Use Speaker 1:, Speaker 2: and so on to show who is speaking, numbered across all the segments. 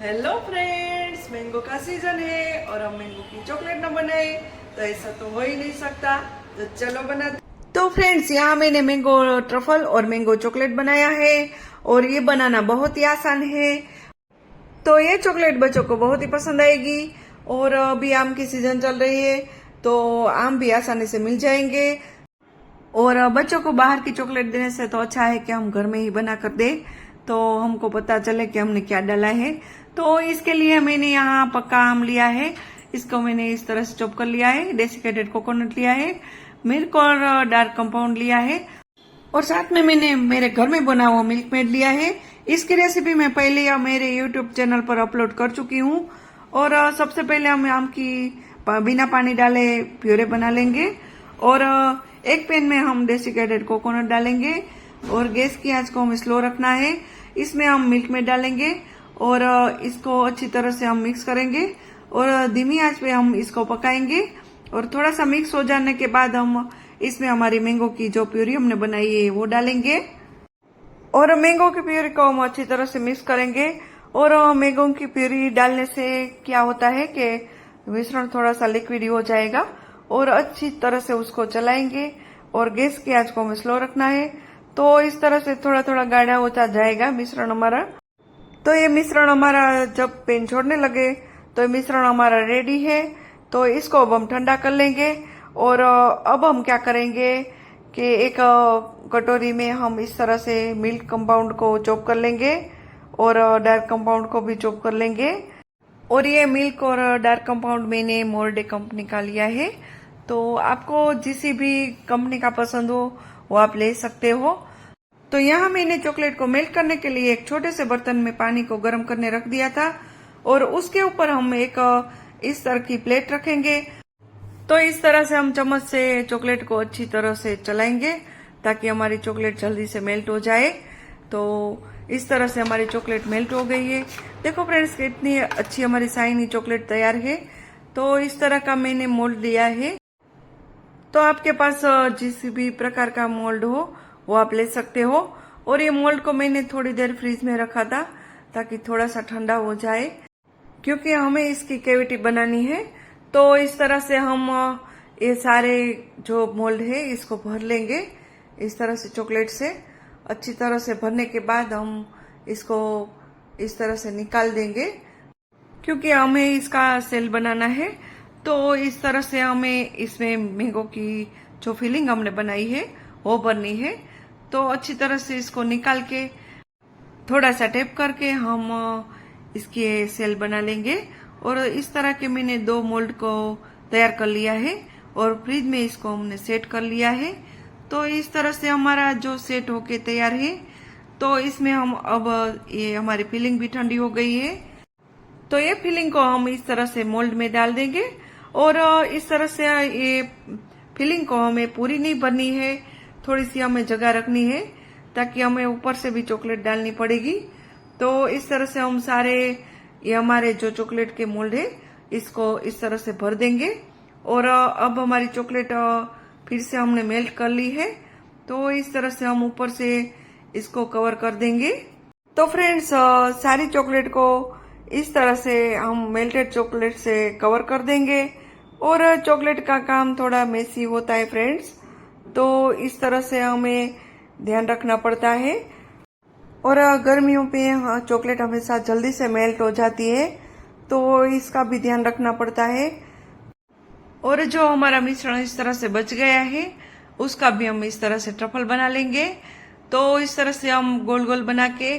Speaker 1: Hello friends, mango का season है और हम मैंगो की चॉकलेट ना बनाए तो ऐसा तो हो ही नहीं सकता। तो चलो बनाते। तो फ्रेंड्स, यहाँ मैंने मैंगो ट्रफल और मैंगो चॉकलेट बनाया है और ये बनाना बहुत ही आसान है। तो ये चॉकलेट बच्चों को बहुत ही पसंद आएगी। और अभी आम की सीजन चल रही है तो आम भी आसानी से मिल जाएंगे। और बच्चों को बाहर की चॉकलेट देने से तो अच्छा है कि हम घर में ही बना कर दे, तो हमको पता चले कि हमने क्या डाला है। तो इसके लिए मैंने यहाँ पक्का आम लिया है, इसको मैंने इस तरह से चॉप कर लिया है। डेसिकेटेड कोकोनट लिया है, मिल्क और डार्क कंपाउंड लिया है और साथ में मैंने मेरे घर में बना हुआ मिल्क मेड लिया है। इसकी रेसिपी मैं पहले या मेरे यूट्यूब चैनल पर अपलोड कर चुकी हूँ। और सबसे पहले हम आम की बिना पानी डाले प्यूरे बना लेंगे। और एक पैन में हम डेसिकेटेड कोकोनट डालेंगे और गैस की आंच को हमें स्लो रखना है। इसमें हम मिल्क मेड डालेंगे और इसको अच्छी तरह से हम मिक्स करेंगे और धीमी आंच पे हम इसको पकाएंगे। और थोड़ा सा मिक्स हो जाने के बाद हम इसमें हमारी मैंगो की जो प्यूरी हमने बनाई है वो डालेंगे और मैंगो की प्यूरी को हम अच्छी तरह से मिक्स करेंगे। और मैंगो की प्यूरी डालने से क्या होता है कि मिश्रण थोड़ा सा लिक्विड हो जाएगा और अच्छी तरह से उसको चलाएंगे और गैस की आंच को हमें स्लो रखना है। तो इस तरह से थोड़ा थोड़ा गाढ़ा होता जाएगा मिश्रण हमारा। तो ये मिश्रण हमारा जब पेन छोड़ने लगे तो ये मिश्रण हमारा रेडी है। तो इसको अब हम ठंडा कर लेंगे। और अब हम क्या करेंगे कि एक कटोरी में हम इस तरह से मिल्क कंपाउंड को चॉप कर लेंगे और डार्क कंपाउंड को भी चॉप कर लेंगे। और ये मिल्क और डार्क कंपाउंड मैंने मोरडे कंपनी का लिया है। तो आपको जिस भी कंपनी का पसंद हो वो आप ले सकते हो। तो यहाँ मैंने चॉकलेट को मेल्ट करने के लिए एक छोटे से बर्तन में पानी को गर्म करने रख दिया था और उसके ऊपर हम एक इस तरह की प्लेट रखेंगे। तो इस तरह से हम चम्मच से चॉकलेट को अच्छी तरह से चलाएंगे ताकि हमारी चॉकलेट जल्दी से मेल्ट हो जाए। तो इस तरह से हमारी चॉकलेट मेल्ट हो गई है। देखो फ्रेंड्स, कितनी अच्छी हमारी शाइनी चॉकलेट तैयार है। तो इस तरह का मैंने मोल्ड लिया है। तो आपके पास जिस भी प्रकार का मोल्ड हो वो आप ले सकते हो। और ये मोल्ड को मैंने थोड़ी देर फ्रीज में रखा था ताकि थोड़ा सा ठंडा हो जाए, क्योंकि हमें इसकी कैविटी बनानी है। तो इस तरह से हम ये सारे जो मोल्ड है इसको भर लेंगे इस तरह से चॉकलेट से। अच्छी तरह से भरने के बाद हम इसको इस तरह से निकाल देंगे, क्योंकि हमें इसका सेल बनाना है। तो इस तरह से हमें इसमें मैंगो की जो फिलिंग हमने बनाई है वो भरनी है। तो अच्छी तरह से इसको निकाल के थोड़ा सा टेप करके हम इसके सेल बना लेंगे। और इस तरह के मैंने 2 मोल्ड को तैयार कर लिया है और फ्रिज में इसको हमने सेट कर लिया है। तो इस तरह से हमारा जो सेट होके तैयार है। तो इसमें हम अब ये हमारी फिलिंग भी ठंडी हो गई है। तो ये फिलिंग को हम इस तरह से मोल्ड में डाल देंगे और इस तरह से ये फिलिंग को हमें पूरी नहीं भरनी है, थोड़ी सी हमें जगह रखनी है ताकि हमें ऊपर से भी चॉकलेट डालनी पड़ेगी। तो इस तरह से हम सारे ये हमारे जो चॉकलेट के मोल्ड है इसको इस तरह से भर देंगे। और अब हमारी चॉकलेट फिर से हमने मेल्ट कर ली है। तो इस तरह से हम ऊपर से इसको कवर कर देंगे। तो फ्रेंड्स, सारी चॉकलेट को इस तरह से हम मेल्टेड चॉकलेट से कवर कर देंगे। और चॉकलेट का काम थोड़ा मेसी होता है फ्रेंड्स, तो इस तरह से हमें ध्यान रखना पड़ता है। और गर्मियों पे चॉकलेट हमेशा जल्दी से मेल्ट हो जाती है, तो इसका भी ध्यान रखना पड़ता है। और जो हमारा मिश्रण इस तरह से बच गया है उसका भी हम इस तरह से ट्रफल बना लेंगे। तो इस तरह से हम गोल गोल बना के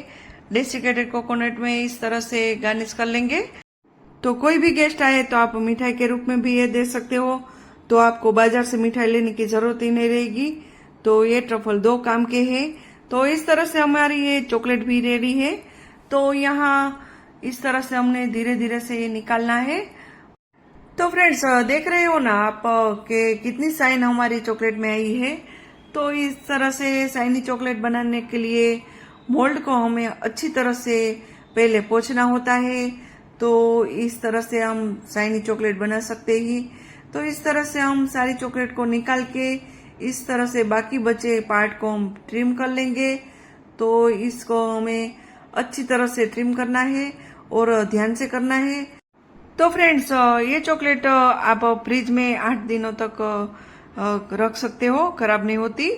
Speaker 1: डेसिकेटेड कोकोनट में इस तरह से गार्निश कर लेंगे। तो कोई भी गेस्ट आए तो आप मिठाई के रूप में भी ये दे सकते हो, तो आपको बाजार से मिठाई लेने की जरूरत ही नहीं रहेगी। तो ये ट्रफल 2 काम के हैं। तो इस तरह से हमारी ये चॉकलेट भी रेडी है। तो यहाँ इस तरह से हमने धीरे धीरे से ये निकालना है। तो फ्रेंड्स, देख रहे हो ना आप कि कितनी शाइन हमारी चॉकलेट में आई है। तो इस तरह से शाइनी चॉकलेट बनाने के लिए मोल्ड को हमें अच्छी तरह से पहले पोंछना होता है। तो इस तरह से हम शाइनी चॉकलेट बना सकते ही। तो इस तरह से हम सारी चॉकलेट को निकाल के इस तरह से बाकी बचे पार्ट को हम ट्रिम कर लेंगे। तो इसको हमें अच्छी तरह से ट्रिम करना है और ध्यान से करना है। तो फ्रेंड्स ये चॉकलेट आप फ्रिज में 8 दिनों तक रख सकते हो, खराब नहीं होती।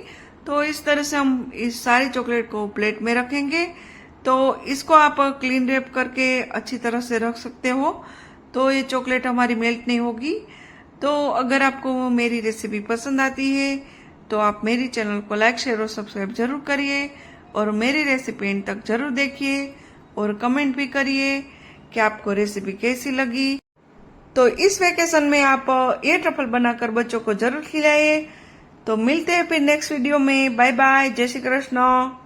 Speaker 1: तो इस तरह से हम इस सारी चॉकलेट को प्लेट में रखेंगे। तो इसको आप क्लीन रैप करके अच्छी तरह से रख सकते हो, तो ये चॉकलेट हमारी मेल्ट नहीं होगी। तो अगर आपको मेरी रेसिपी पसंद आती है तो आप मेरी चैनल को लाइक शेयर और सब्सक्राइब जरूर करिए और मेरी रेसिपी एंड तक जरूर देखिए और कमेंट भी करिए कि आपको रेसिपी कैसी लगी। तो इस वेकेशन में आप ये ट्रफल बनाकर बच्चों को जरूर खिलाइए। तो मिलते हैं फिर नेक्स्ट वीडियो में। बाय बाय, जय श्री कृष्ण।